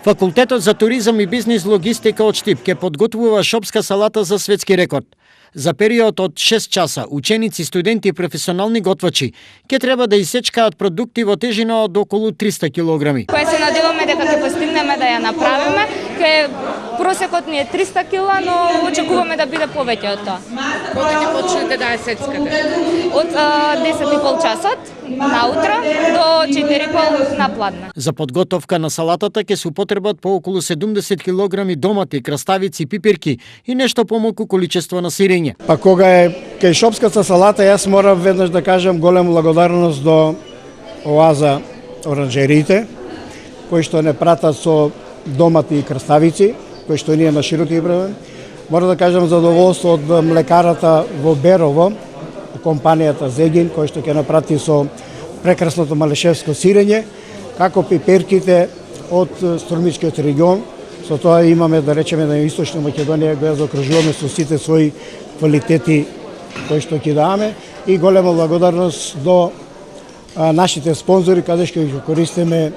Факултетот за туризам и бизнис логистика од Штип ќе подготвува шопска салата за светски рекорд. За период од 6 часа, ученици, студенти и професионални готвачи ќе треба да исечкаат продукти во тежина од околу 300 килограми. Која се надеваме дека ќе постигнеме да ја направиме, просекот ни е 300 кила, но очекуваме да биде повеќе од тоа. Кога ќе почнете да ја сецкате? Од 10:30 часот наутро до 4:30 напладне. За подготовка на салатата ќе се употребат по околу 70 килограми домати, краставици, пипирки и нешто помалку количество на сирење. Па кога е кај шопската салата, јас морам веднаш да кажам голема благодарност до Оаза оранжериите, кои што не пратат со домати и краставици, кои што ние на широко ги правиме. Морам да кажам задоволство од млекарата во Берово, компанијата Зегин, кој што ќе напрати со прекрасното малешевско сирење, како пиперките од Струмичкиот регион. Со тоа имаме, да речеме, на Источна Македонија го заокружуваме со сите своји квалитети кои што ќе даваме и голема благодарност до нашите спонзори, каде што ги користиме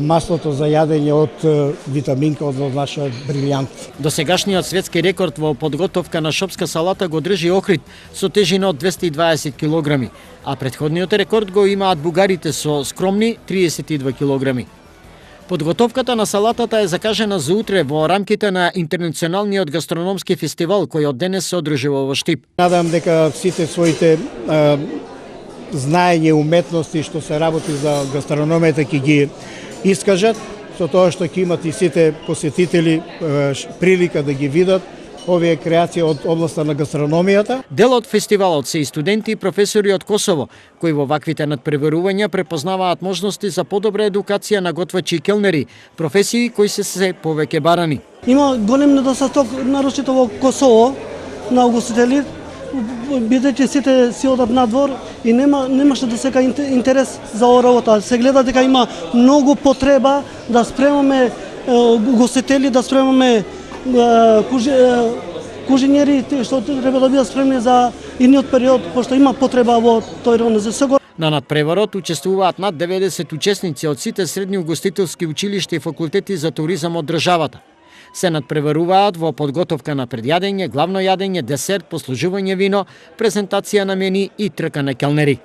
маслото за јадење од витаминка од нашиот брилјант. Досегашниот светски рекорд во подготовка на шопска салата го држи Охрид со тежина од 220 килограми, а претходниот рекорд го имаат бугарите со скромни 32 килограми. Подготовката на салатата е закажена за утре во рамките на Интернационалниот гастрономски фестивал кој од денес се одржува во Штип. Надам дека сите своите знаење и уметности што се работи за гастрономијата ќе ги искажат, со тоа што ќе имат и сите посетители прилика да ги видат овие креации од областа на гастрономијата. Дел од фестивалот се и студенти и професори од Косово, кои во ваквите надпреварувања препознаваат можности за подобра едукација на готвачи и келнери, професии кои се повеќе барани. Има голем недостаток, нарочито во Косово, на угостители, бидејќи сите си одат надвор и немаше до сега интерес за оваа работа. Се гледа дека има многу потреба да спремаме угостители, да спремаме кужинери што треба да бидат спремни за идниот период, пошто има потреба во тој регион. На надпреварот учествуваат над 90 учесници од сите средни угостителски училишта и факултети за туризам од државата. Се надпреваруваат во подготовка на предјадење, главно јадење, десерт, послужување вино, презентација на мени и трка на келнери.